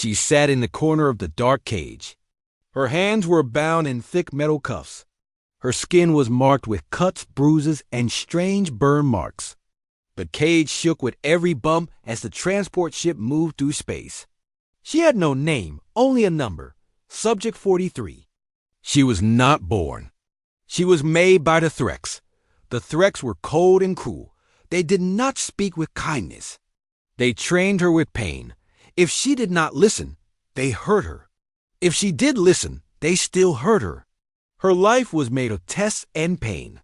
She sat in the corner of the dark cage. Her hands were bound in thick metal cuffs. Her skin was marked with cuts, bruises, and strange burn marks. The cage shook with every bump as the transport ship moved through space. She had no name, only a number, Subject 43. She was not born. She was made by the Threx. The Threx were cold and cruel. They did not speak with kindness. They trained her with pain. If she did not listen, they hurt her. If she did listen, they still hurt her. Her life was made of tests and pain.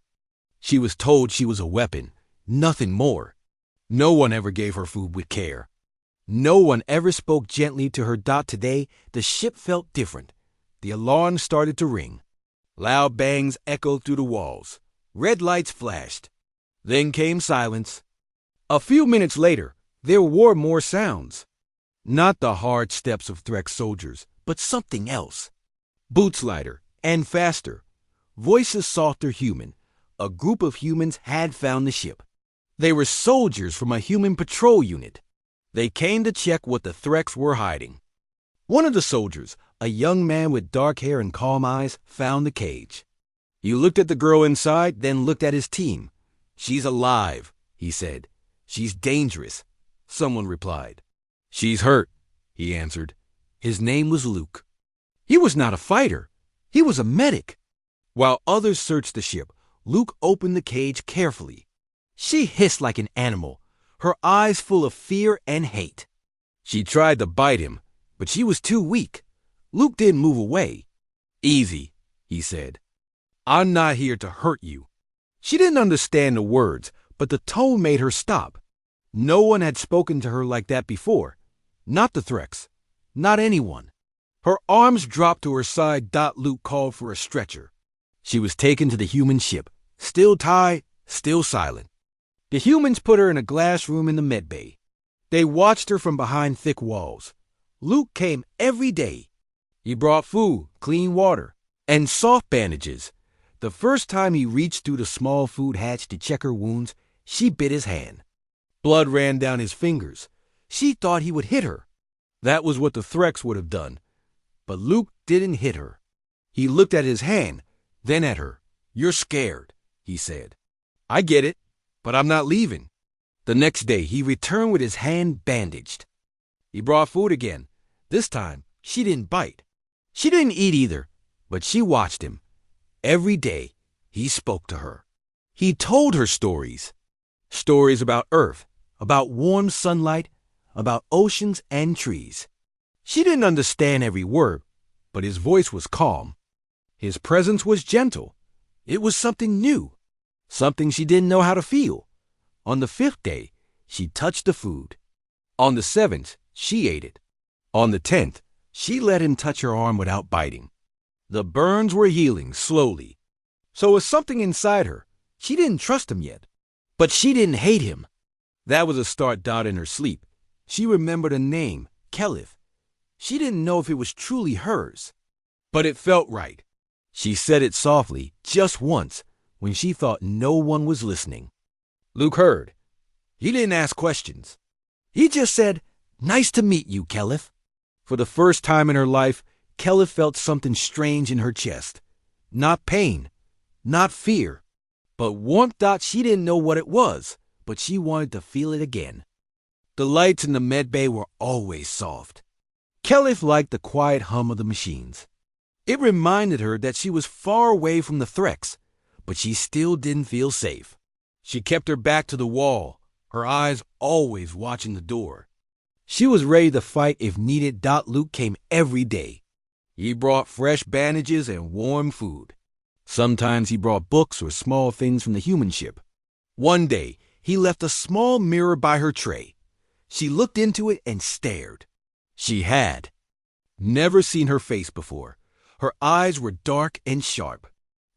She was told she was a weapon, nothing more. No one ever gave her food with care. No one ever spoke gently to her. Today, the ship felt different. The alarm started to ring. Loud bangs echoed through the walls. Red lights flashed. Then came silence. A few minutes later, there were more sounds. Not the hard steps of Threx soldiers, but something else. Boots lighter and faster. Voices softer human. A group of humans had found the ship. They were soldiers from a human patrol unit. They came to check what the Threx were hiding. One of the soldiers, a young man with dark hair and calm eyes, found the cage. He looked at the girl inside, then looked at his team. "She's alive," he said. "She's dangerous," someone replied. "She's hurt," he answered. His name was Luke. He was not a fighter. He was a medic. While others searched the ship, Luke opened the cage carefully. She hissed like an animal, her eyes full of fear and hate. She tried to bite him, but she was too weak. Luke didn't move away. "Easy," he said. "I'm not here to hurt you." She didn't understand the words, but the tone made her stop. No one had spoken to her like that before. Not the Threx. Not anyone. Her arms dropped to her side. Luke called for a stretcher. She was taken to the human ship, still tied, still silent. The humans put her in a glass room in the medbay. They watched her from behind thick walls. Luke came every day. He brought food, clean water, and soft bandages. The first time he reached through the small food hatch to check her wounds, she bit his hand. Blood ran down his fingers. She thought he would hit her. That was what the Threx would have done. But Luke didn't hit her. He looked at his hand, then at her. "You're scared," he said. "I get it, but I'm not leaving." The next day, he returned with his hand bandaged. He brought food again. This time, she didn't bite. She didn't eat either, but she watched him. Every day, he spoke to her. He told her stories. Stories about Earth, about warm sunlight, about oceans and trees. She didn't understand every word, but his voice was calm. His presence was gentle. It was something new, something she didn't know how to feel. On the 5th day, she touched the food. On the 7th, she ate it. On the 10th, she let him touch her arm without biting. The burns were healing slowly. So it was something inside her. She didn't trust him yet, but she didn't hate him. That was a start. In her sleep, she remembered a name, Kelif. She didn't know if it was truly hers, but it felt right. She said it softly, just once, when she thought no one was listening. Luke heard. He didn't ask questions. He just said, "Nice to meet you, Kelif." For the first time in her life, Kelif felt something strange in her chest. Not pain, not fear, but warmth. She didn't know what it was, but she wanted to feel it again. The lights in the medbay were always soft. Kelif liked the quiet hum of the machines. It reminded her that she was far away from the Threx, but she still didn't feel safe. She kept her back to the wall, her eyes always watching the door. She was ready to fight if needed. Luke came every day. He brought fresh bandages and warm food. Sometimes he brought books or small things from the human ship. One day, he left a small mirror by her tray. She looked into it and stared. She had never seen her face before. Her eyes were dark and sharp.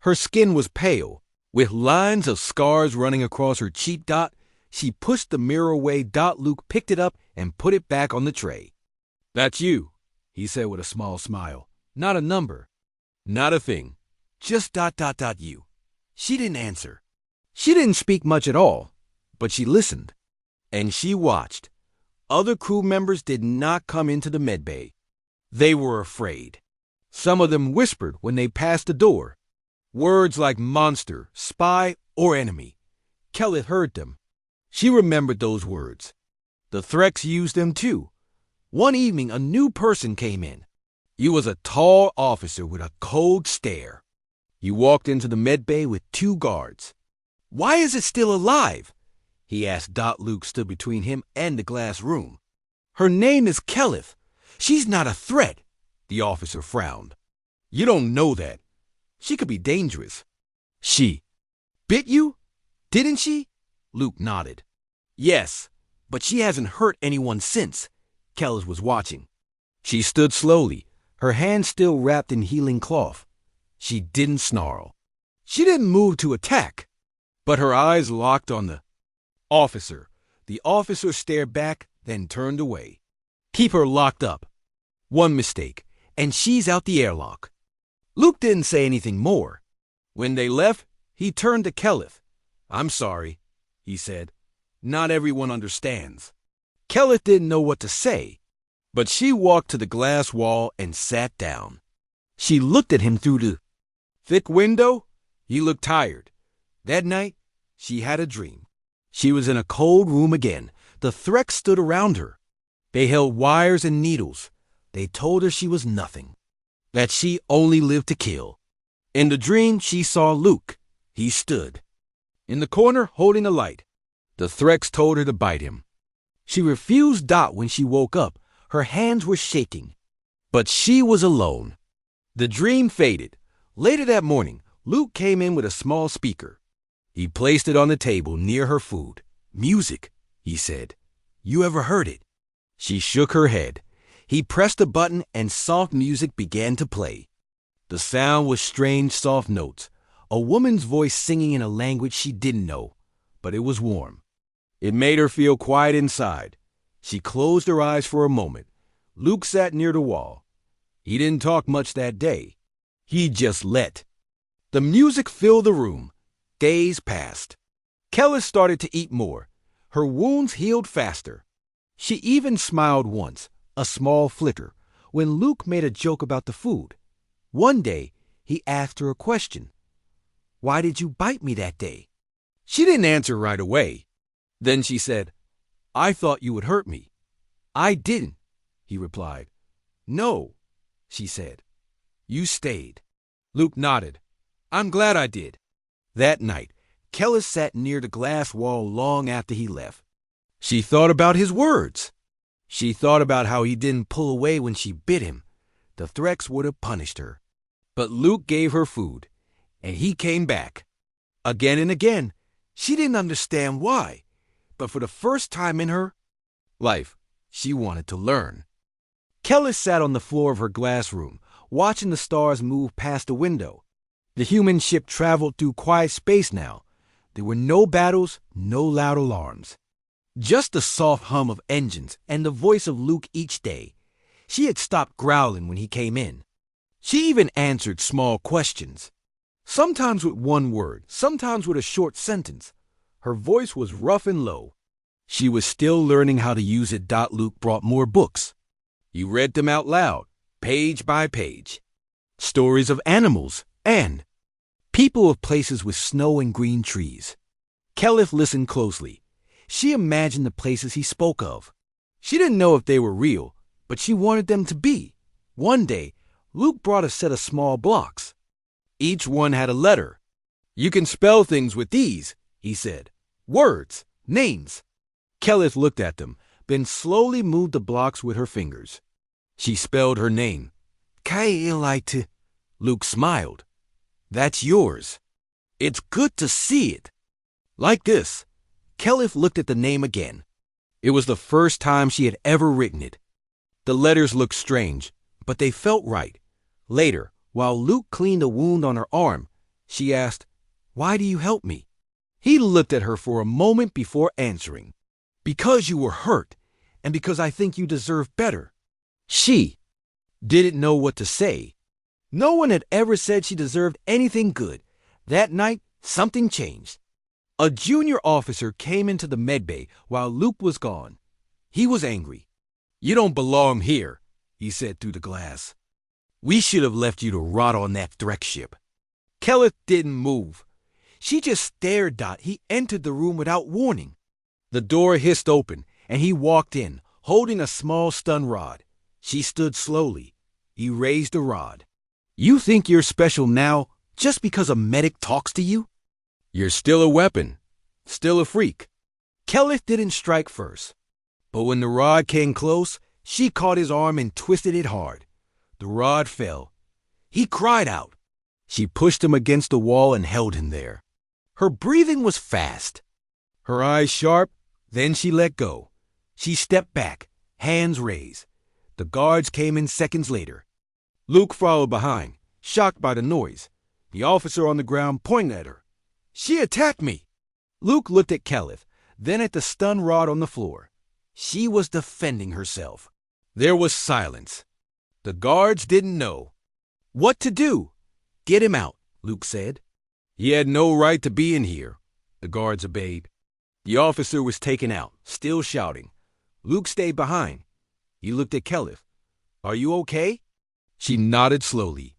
Her skin was pale, with lines of scars running across her cheek. She pushed the mirror away. Luke picked it up and put it back on the tray. "That's you," he said with a small smile. "Not a number, not a thing, just you." She didn't answer. She didn't speak much at all, but she listened, and she watched. Other crew members did not come into the medbay. They were afraid. Some of them whispered when they passed the door. Words like monster, spy, or enemy. Kelleth heard them. She remembered those words. The Threx used them too. One evening, a new person came in. He was a tall officer with a cold stare. He walked into the medbay with 2 guards. "Why is it still alive?" he asked. Luke stood between him and the glass room. "Her name is Kelleth. She's not a threat," the officer frowned. "You don't know that. She could be dangerous." "She bit you, didn't she?" Luke nodded. "Yes, but she hasn't hurt anyone since." Kelleth was watching. She stood slowly, her hands still wrapped in healing cloth. She didn't snarl. She didn't move to attack, but her eyes locked on the officer. The officer stared back, then turned away. "Keep her locked up. One mistake, and she's out the airlock." Luke didn't say anything more. When they left, he turned to Kelleth. "I'm sorry," he said. "Not everyone understands." Kelleth didn't know what to say, but she walked to the glass wall and sat down. She looked at him through the thick window. He looked tired. That night, she had a dream. She was in a cold room again. The Threx stood around her. They held wires and needles. They told her she was nothing, that she only lived to kill. In the dream, she saw Luke. He stood in the corner holding a light. The Threx told her to bite him. She refused. When she woke up, her hands were shaking. But she was alone. The dream faded. Later that morning, Luke came in with a small speaker. He placed it on the table near her food. "Music," he said. "You ever heard it?" She shook her head. He pressed a button and soft music began to play. The sound was strange soft notes, a woman's voice singing in a language she didn't know, but it was warm. It made her feel quiet inside. She closed her eyes for a moment. Luke sat near the wall. He didn't talk much that day. He just let the music fill the room. Days passed. Kelleth started to eat more. Her wounds healed faster. She even smiled once, a small flicker, when Luke made a joke about the food. One day, he asked her a question. "Why did you bite me that day?" She didn't answer right away. Then she said, "I thought you would hurt me." "I didn't," he replied. "No," she said. "You stayed." Luke nodded. "I'm glad I did." That night, Kelleth sat near the glass wall long after he left. She thought about his words. She thought about how he didn't pull away when she bit him. The Threx would have punished her. But Luke gave her food, and he came back. Again and again. She didn't understand why, but for the first time in her life, she wanted to learn. Kelleth sat on the floor of her glass room, watching the stars move past the window. The human ship traveled through quiet space now. There were no battles, no loud alarms. Just the soft hum of engines and the voice of Luke each day. She had stopped growling when he came in. She even answered small questions, sometimes with one word, sometimes with a short sentence. Her voice was rough and low. She was still learning how to use it. Luke brought more books. He read them out loud, page by page. Stories of animals and people of places with snow and green trees. Kelleth listened closely. She imagined the places he spoke of. She didn't know if they were real, but she wanted them to be. One day, Luke brought a set of small blocks. Each one had a letter. "You can spell things with these," he said. "Words, names." Kelleth looked at them, then slowly moved the blocks with her fingers. She spelled her name. Kailite. Luke smiled. "That's yours. It's good to see it." Like this. Kelleth looked at the name again. It was the first time she had ever written it. The letters looked strange, but they felt right. Later, while Luke cleaned a wound on her arm, she asked, "Why do you help me?" He looked at her for a moment before answering. "Because you were hurt, and because I think you deserve better." She didn't know what to say. No one had ever said she deserved anything good. That night, something changed. A junior officer came into the medbay while Luke was gone. He was angry. "You don't belong here," he said through the glass. "We should have left you to rot on that Threx ship." Kelleth didn't move. She just stared. He entered the room without warning. The door hissed open, and he walked in, holding a small stun rod. She stood slowly. He raised the rod. "You think you're special now just because a medic talks to you? You're still a weapon, still a freak." Kelleth didn't strike first, but when the rod came close, she caught his arm and twisted it hard. The rod fell. He cried out. She pushed him against the wall and held him there. Her breathing was fast, her eyes sharp. Then she let go. She stepped back, hands raised. The guards came in seconds later. Luke followed behind, shocked by the noise. The officer on the ground pointed at her. "She attacked me." Luke looked at Kelleth, then at the stun rod on the floor. She was defending herself. There was silence. The guards didn't know what to do. "Get him out," Luke said. "He had no right to be in here." The guards obeyed. The officer was taken out, still shouting. Luke stayed behind. He looked at Kelleth. "Are you okay?" She nodded slowly.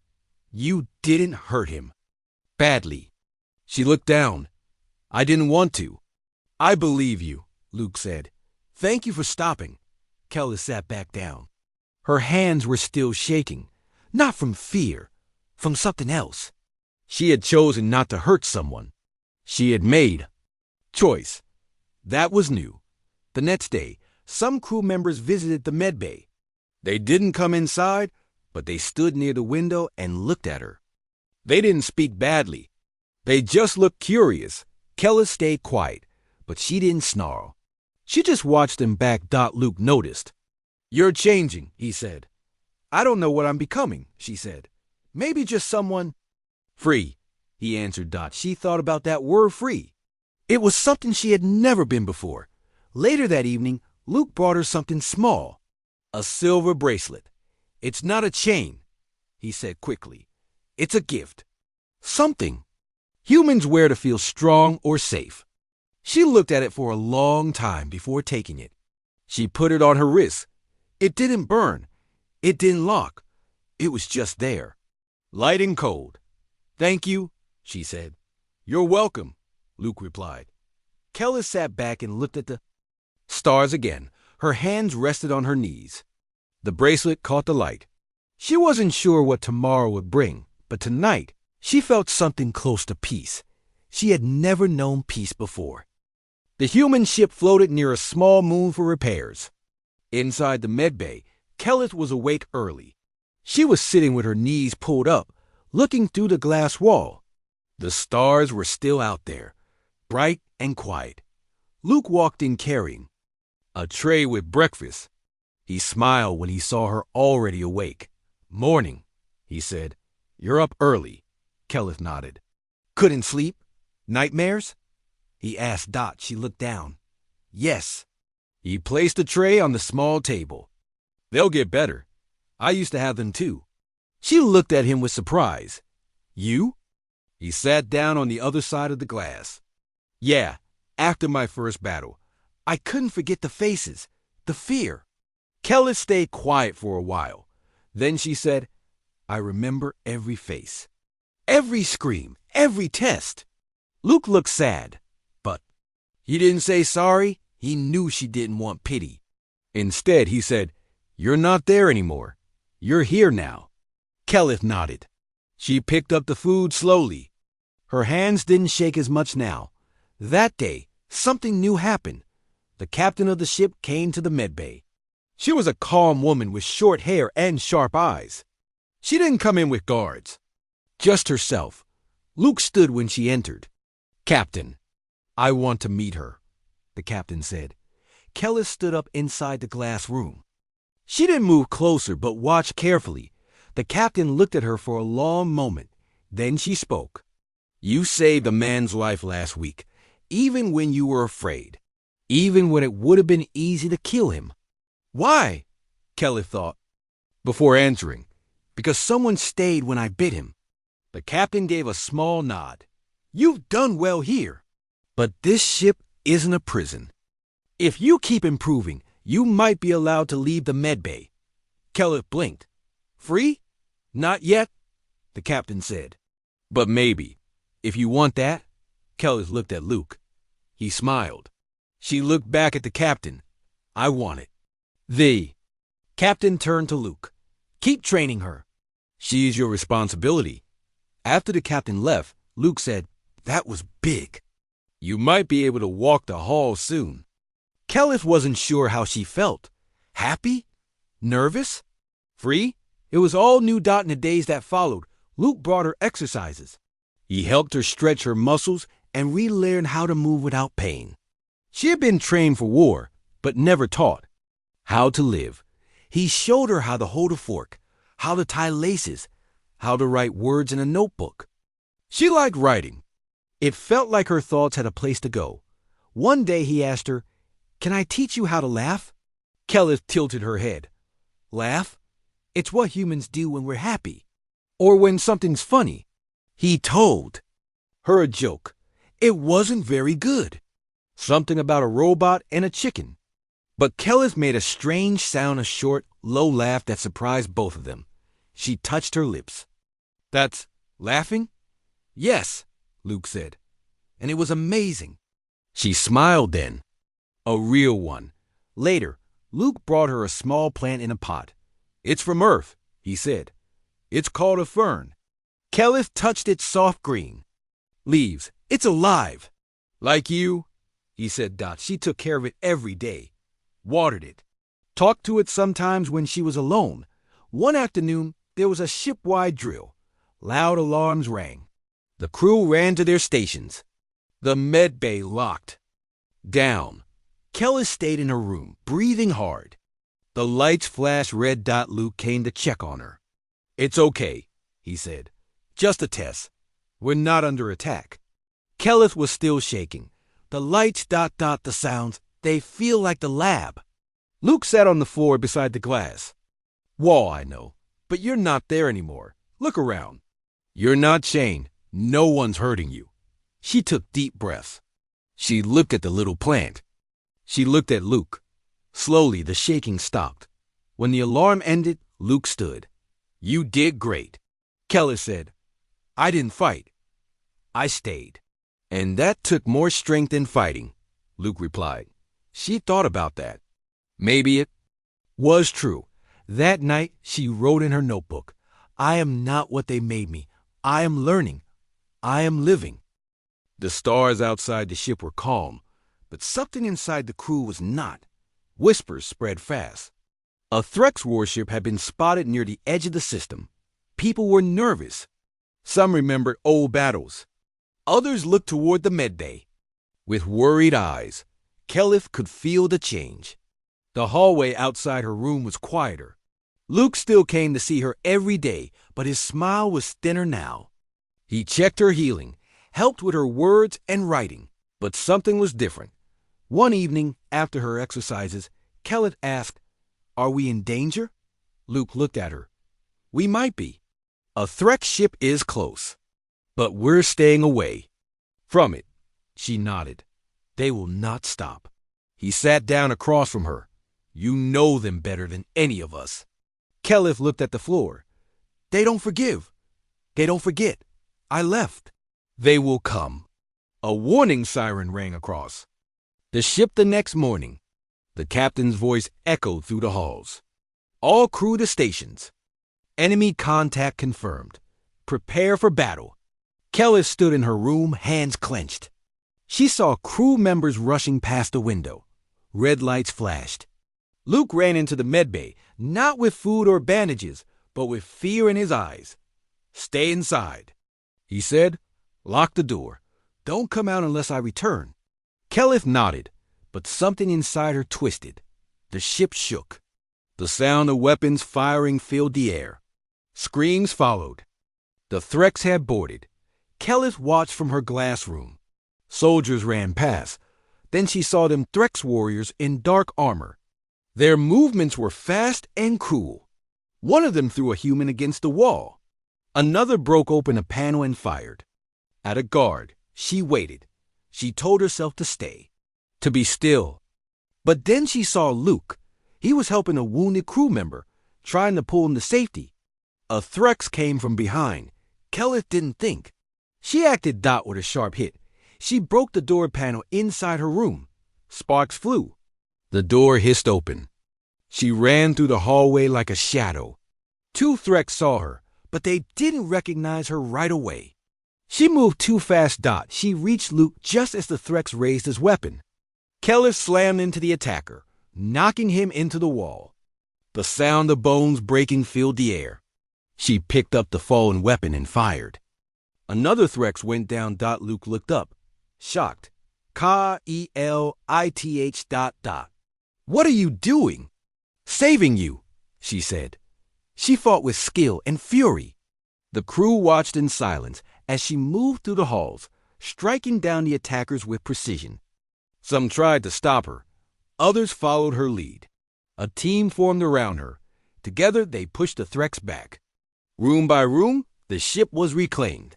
"You didn't hurt him." "Badly." She looked down. "I didn't want to." "I believe you," Luke said. "Thank you for stopping." Kelleth sat back down. Her hands were still shaking, not from fear, from something else. She had chosen not to hurt someone. She had made choice. That was new. The next day, some crew members visited the medbay. They didn't come inside, but they stood near the window and looked at her. They didn't speak badly. They just looked curious. Kelleth stayed quiet, but she didn't snarl. She just watched them back. Luke noticed. "You're changing," he said. "I don't know what I'm becoming," she said. "Maybe just someone free," he answered. She thought about that word free. It was something she had never been before. Later that evening, Luke brought her something small, a silver bracelet. "It's not a chain," he said quickly. "It's a gift. Something humans wear to feel strong or safe." She looked at it for a long time before taking it. She put it on her wrist. It didn't burn. It didn't lock. It was just there, light and cold. "Thank you," she said. "You're welcome," Luke replied. Kelleth sat back and looked at the stars again. Her hands rested on her knees. The bracelet caught the light. She wasn't sure what tomorrow would bring, but tonight she felt something close to peace. She had never known peace before. The human ship floated near a small moon for repairs. Inside the medbay, Kelleth was awake early. She was sitting with her knees pulled up, looking through the glass wall. The stars were still out there, bright and quiet. Luke walked in carrying a tray with breakfast. He smiled when he saw her already awake. "Morning," he said. "You're up early." Kelleth nodded. "Couldn't sleep? Nightmares?" he asked. She looked down. "Yes." He placed the tray on the small table. "They'll get better. I used to have them too." She looked at him with surprise. "You?" He sat down on the other side of the glass. "Yeah, after my first battle. I couldn't forget the faces, the fear." Kelleth stayed quiet for a while. Then she said, "I remember every face, every scream, every test." Luke looked sad, but he didn't say sorry. He knew she didn't want pity. Instead, he said, "You're not there anymore. You're here now." Kelleth nodded. She picked up the food slowly. Her hands didn't shake as much now. That day, something new happened. The captain of the ship came to the medbay. She was a calm woman with short hair and sharp eyes. She didn't come in with guards, just herself. Luke stood when she entered. "Captain, I want to meet her," the captain said. Kelleth stood up inside the glass room. She didn't move closer, but watched carefully. The captain looked at her for a long moment. Then she spoke. "You saved a man's life last week, even when you were afraid, even when it would have been easy to kill him." "Why?" Kelleth thought, before answering. "Because someone stayed when I bit him." The captain gave a small nod. "You've done well here. But this ship isn't a prison. If you keep improving, You might be allowed to leave the medbay. Kelly blinked. Free? Not yet, the captain said. But maybe. If you want that. Kelly looked at Luke. He smiled. She looked back at the captain. I want it. The captain turned to Luke. Keep training her. She's your responsibility. After the captain left, Luke said, That was big. You might be able to walk the hall soon. Kelly wasn't sure how she felt. Happy? Nervous? Free? It was all new. In the days that followed, Luke brought her exercises. He helped her stretch her muscles and relearn how to move without pain. She had been trained for war, but never taught how to live. He showed her how to hold a fork, how to tie laces, how to write words in a notebook. She liked writing. It felt like her thoughts had a place to go. One day he asked her, Can I teach you how to laugh? Kelly tilted her head. Laugh? It's what humans do when we're happy. Or when something's funny. He told her a joke. It wasn't very good. Something about a robot and a chicken. But Kelly made a strange sound, a short, low laugh that surprised both of them. She touched her lips. That's laughing? Yes, Luke said. And it was amazing. She smiled then. A real one. Later, Luke brought her a small plant in a pot. It's from Earth, he said. It's called a fern. Kelly touched its soft green leaves. It's alive. Like you, he said. She took care of it every day. Watered it. Talked to it sometimes when she was alone. One afternoon, there was a ship-wide drill. Loud alarms rang. The crew ran to their stations. The med bay locked. Down. Kelly stayed in her room, breathing hard. The lights flashed red. Luke came to check on her. It's okay, he said. Just a test. We're not under attack. Kelly was still shaking. The lights. The sounds. They feel like the lab. Luke sat on the floor beside the glass. Wall, I know, but you're not there anymore. Look around. You're not chained. No one's hurting you. She took deep breaths. She looked at the little plant. She looked at Luke. Slowly, the shaking stopped. When the alarm ended, Luke stood. You did great. Kelly said, I didn't fight. I stayed. And that took more strength than fighting, Luke replied. She thought about that. Maybe it was true. That night, she wrote in her notebook, I am not what they made me. I am learning. I am living. The stars outside the ship were calm, but something inside the crew was not. Whispers spread fast. A Threx warship had been spotted near the edge of the system. People were nervous. Some remembered old battles. Others looked toward the medbay. With worried eyes, Kelly could feel the change. The hallway outside her room was quieter. Luke still came to see her every day, but his smile was thinner now. He checked her healing, helped with her words and writing, but something was different. One evening, after her exercises, Kelly asked, Are we in danger? Luke looked at her. We might be. A Threx ship is close, but we're staying away from it. She nodded. They will not stop. He sat down across from her. You know them better than any of us. Kelly looked at the floor. They don't forgive. They don't forget. I left. They will come. A warning siren rang across the ship the next morning. The captain's voice echoed through the halls. All crew to stations. Enemy contact confirmed. Prepare for battle. Kelly stood in her room, hands clenched. She saw crew members rushing past the window. Red lights flashed. Luke ran into the medbay, not with food or bandages, but with fear in his eyes. Stay inside, he said. Lock the door. Don't come out unless I return. Kelly nodded, but something inside her twisted. The ship shook. The sound of weapons firing filled the air. Screams followed. The Threx had boarded. Kelly watched from her glass room. Soldiers ran past. Then she saw them Threx warriors in dark armor. Their movements were fast and cruel. One of them threw a human against the wall. Another broke open a panel and fired. At a guard, she waited. She told herself to stay, to be still. But then she saw Luke. He was helping a wounded crew member, trying to pull him to safety. A Threx came from behind. Kelleth didn't think. She acted Dot with a sharp hit. She broke the door panel inside her room. Sparks flew. The door hissed open. She ran through the hallway like a shadow. 2 Threx saw her, but they didn't recognize her right away. She moved too fast. Dot. She reached Luke just as the Threx raised his weapon. Kelleth slammed into the attacker, knocking him into the wall. The sound of bones breaking filled the air. She picked up the fallen weapon and fired. Another Threx went down. Luke looked up, shocked. K-E-L-I-T-H ... What are you doing? Saving you, she said. She fought with skill and fury. The crew watched in silence as she moved through the halls, striking down the attackers with precision. Some tried to stop her. Others followed her lead. A team formed around her. Together they pushed the Threx back. Room by room, the ship was reclaimed.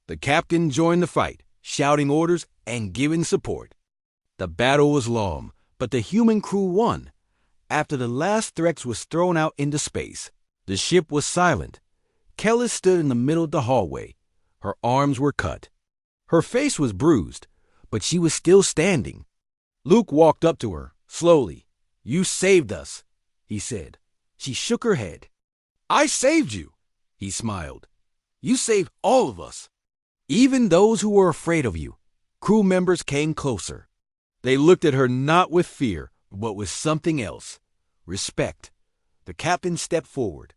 The captain joined the fight, shouting orders and giving support. The battle was long, but the human crew won. After the last Threx was thrown out into space, the ship was silent. Kelleth stood in the middle of the hallway. Her arms were cut. Her face was bruised, but she was still standing. Luke walked up to her, slowly. "You saved us," he said. She shook her head. "I saved you," he smiled. "You saved all of us." Even those who were afraid of you. Crew members came closer. They looked at her not with fear, but with something else. Respect. The captain stepped forward.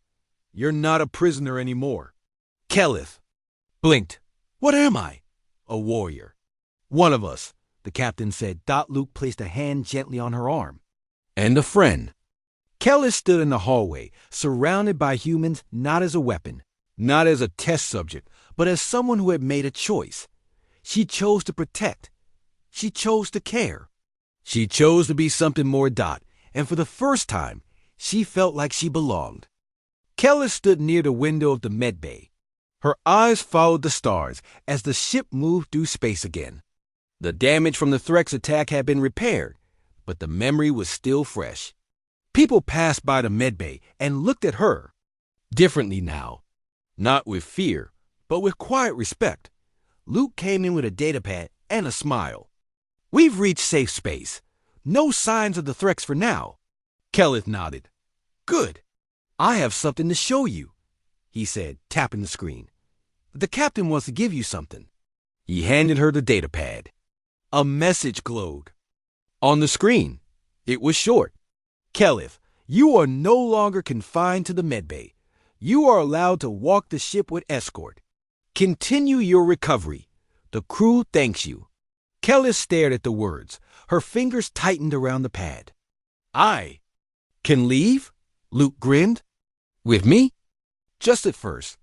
"You're not a prisoner anymore." Kelleth blinked. "What am I?" "A warrior." "One of us," the captain said. Luke placed a hand gently on her arm. "And a friend." Kelleth stood in the hallway, surrounded by humans, not as a weapon, not as a test subject, but as someone who had made a choice. She chose to protect. She chose to care. She chose to be something more. And for the first time, she felt like she belonged. Kelleth stood near the window of the medbay. Her eyes followed the stars as the ship moved through space again. The damage from the Threx attack had been repaired, but the memory was still fresh. People passed by the medbay and looked at her differently now. Not with fear, but with quiet respect. Luke came in with a datapad and a smile. "We've reached safe space. No signs of the Threx for now." Kelleth nodded. "Good. I have something to show you," he said, tapping the screen. "The captain wants to give you something." He handed her the datapad. A message glowed. On the screen, it was short. "Kelleth, you are no longer confined to the medbay. You are allowed to walk the ship with escort. Continue your recovery. The crew thanks you." Kelleth stared at the words. Her fingers tightened around the pad. "I can leave?" Luke grinned. "With me?" "Just at first.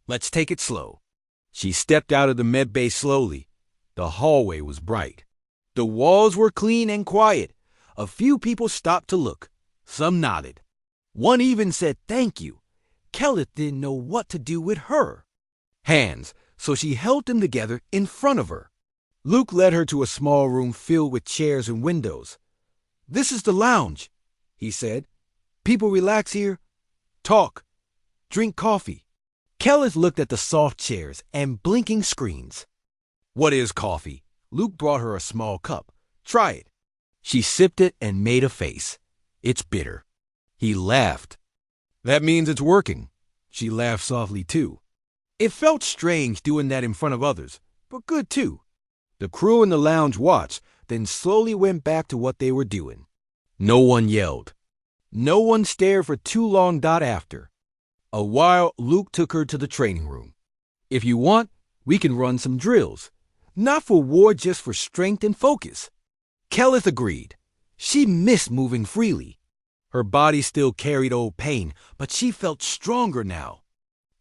Let's take it slow." She stepped out of the medbay slowly. The hallway was bright. The walls were clean and quiet. A few people stopped to look. Some nodded. One even said thank you. Kelleth didn't know what to do with her hands, so she held them together in front of her. Luke led her to a small room filled with chairs and windows. "This is the lounge," he said. "People relax here, talk, drink coffee." Kelleth looked at the soft chairs and blinking screens. "What is coffee?" Luke brought her a small cup. "Try it." She sipped it and made a face. "It's bitter." He laughed. "That means it's working." She laughed softly too. It felt strange doing that in front of others, but good too. The crew in the lounge watched, then slowly went back to what they were doing. No one yelled. No one stared for too long. After a while, Luke took her to the training room. "If you want, we can run some drills. Not for war, just for strength and focus." Kelleth agreed. She missed moving freely. Her body still carried old pain, but she felt stronger now.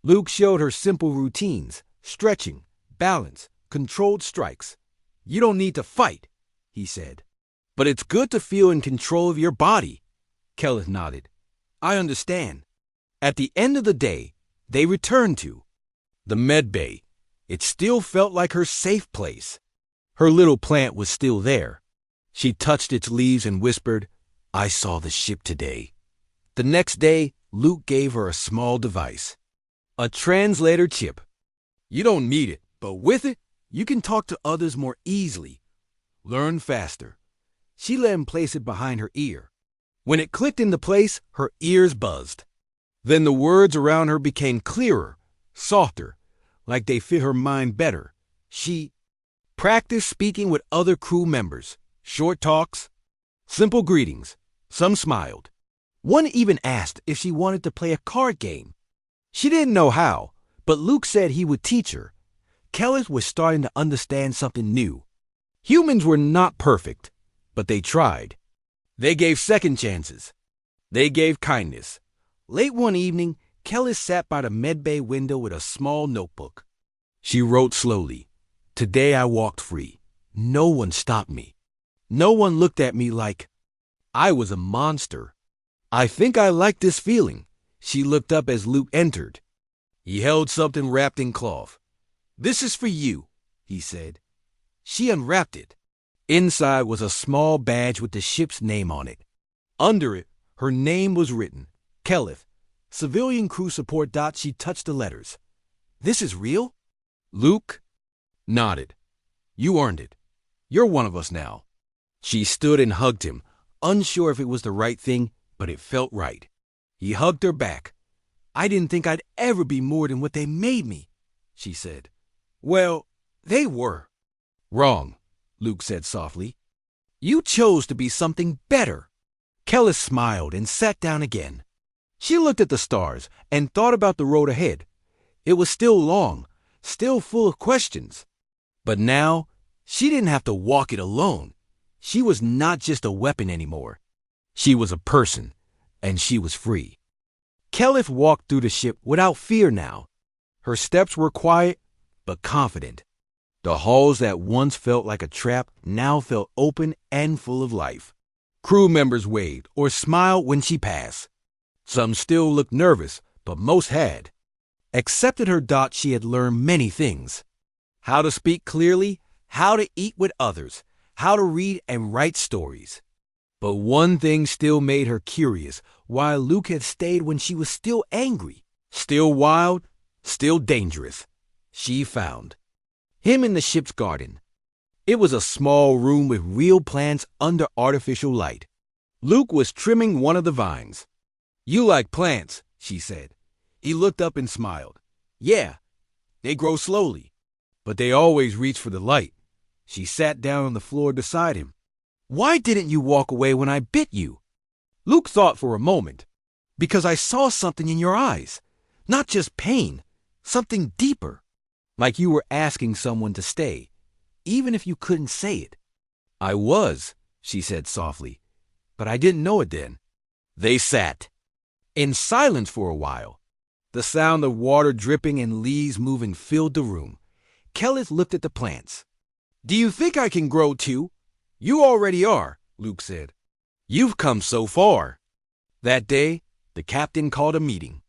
Luke showed her simple routines: stretching, balance, controlled strikes. "You don't need to fight," he said. "But it's good to feel in control of your body." Kelleth nodded. "I understand." At the end of the day, they returned to the medbay. It still felt like her safe place. Her little plant was still there. She touched its leaves and whispered, "I saw the ship today." The next day, Luke gave her a small device, a translator chip. You don't need it, but with it, you can talk to others more easily, learn faster. She let him place it behind her ear. When it clicked into place, her ears buzzed. Then the words around her became clearer, softer, like they fit her mind better. She practiced speaking with other crew members, short talks, simple greetings. Some smiled. One even asked if she wanted to play a card game. She didn't know how, but Luke said he would teach her. Kelleth was starting to understand something new. Humans were not perfect, but they tried. They gave second chances. They gave kindness. Late one evening, Kelleth sat by the medbay window with a small notebook. She wrote slowly, "Today I walked free. No one stopped me. No one looked at me like I was a monster. I think I like this feeling." She looked up as Luke entered. He held something wrapped in cloth. "This is for you," he said. She unwrapped it. Inside was a small badge with the ship's name on it. Under it, her name was written, Kelleth, Civilian Crew Support. She touched the letters. "This is real?" Luke nodded. "You earned it. You're one of us now." She stood and hugged him, unsure if it was the right thing, but it felt right. He hugged her back. "I didn't think I'd ever be more than what they made me," she said. "Well, they were." "Wrong," Luke said softly. "You chose to be something better." Kelleth smiled and sat down again. She looked at the stars and thought about the road ahead. It was still long, still full of questions. But now, she didn't have to walk it alone. She was not just a weapon anymore. She was a person, and she was free. Kelleth walked through the ship without fear now. Her steps were quiet, but confident. The halls that once felt like a trap now felt open and full of life. Crew members waved or smiled when she passed. Some still looked nervous, but most had. Accepted her. She had learned many things. How to speak clearly, how to eat with others, how to read and write stories. But one thing still made her curious, why Luke had stayed when she was still angry, still wild, still dangerous. She found him in the ship's garden. It was a small room with real plants under artificial light. Luke was trimming one of the vines. "You like plants," she said. He looked up and smiled. "Yeah, they grow slowly, but they always reach for the light." She sat down on the floor beside him. "Why didn't you walk away when I bit you?" Luke thought for a moment. "Because I saw something in your eyes. Not just pain, something deeper. Like you were asking someone to stay, even if you couldn't say it." "I was," she said softly, "but I didn't know it then." They sat in silence for a while. The sound of water dripping and leaves moving filled the room. Kelleth looked at the plants. "Do you think I can grow too?" "You already are," Luke said. "You've come so far." That day, the captain called a meeting.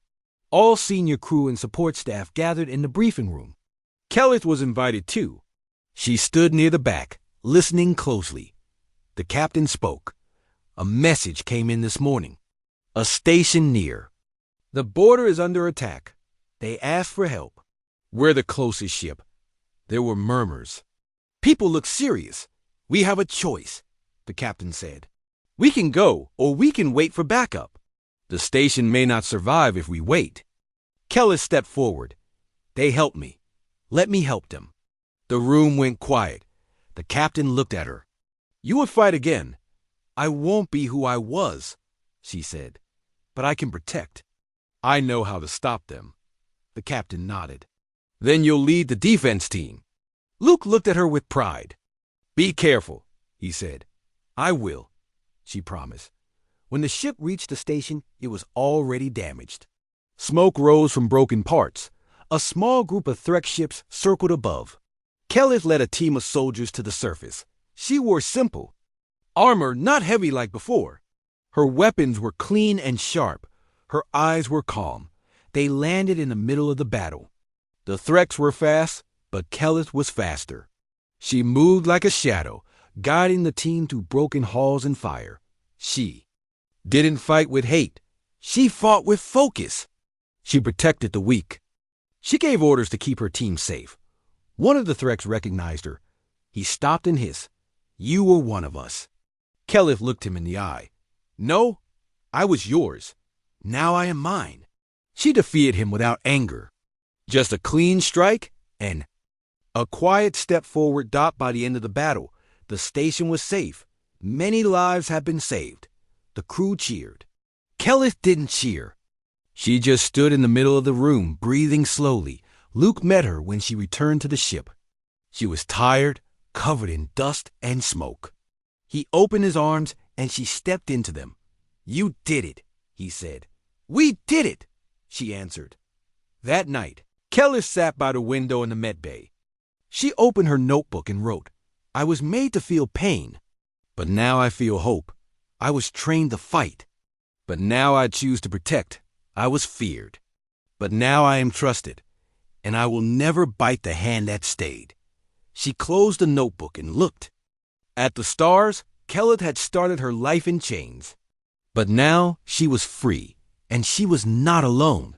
All senior crew and support staff gathered in the briefing room. Kelleth was invited too. She stood near the back, listening closely. The captain spoke. "A message came in this morning. A station near. The border is under attack. They asked for help. We're the closest ship." There were murmurs. "People look serious. We have a choice," the captain said. "We can go, or we can wait for backup. The station may not survive if we wait." Kelleth stepped forward. "They helped me. Let me help them." The room went quiet. The captain looked at her. "You would fight again." "I won't be who I was," she said. "But I can protect. I know how to stop them." The captain nodded. "Then you'll lead the defense team." Luke looked at her with pride. "Be careful," he said. "I will," she promised. When the ship reached the station, it was already damaged. Smoke rose from broken parts. A small group of Threx ships circled above. Kelleth led a team of soldiers to the surface. She wore simple armor, not heavy like before. Her weapons were clean and sharp. Her eyes were calm. They landed in the middle of the battle. The Threx were fast, but Kelleth was faster. She moved like a shadow, guiding the team through broken halls and fire. She didn't fight with hate. She fought with focus. She protected the weak. She gave orders to keep her team safe. One of the threats recognized her. He stopped and hissed, "You were one of us." Keleth looked him in the eye. "No, I was yours. Now I am mine." She defeated him without anger. Just a clean strike and a quiet step forward dot. By the end of the battle, the station was safe. Many lives had been saved. The crew cheered. Keleth didn't cheer. She just stood in the middle of the room, breathing slowly. Luke met her when she returned to the ship. She was tired, covered in dust and smoke. He opened his arms and she stepped into them. "You did it," he said. "We did it," she answered. That night, Keleth sat by the window in the med bay. She opened her notebook and wrote, "I was made to feel pain, but now I feel hope. I was trained to fight, but now I choose to protect. I was feared, but now I am trusted, and I will never bite the hand that stayed." She closed the notebook and looked. At the stars, Keleth had started her life in chains. But now she was free, and she was not alone.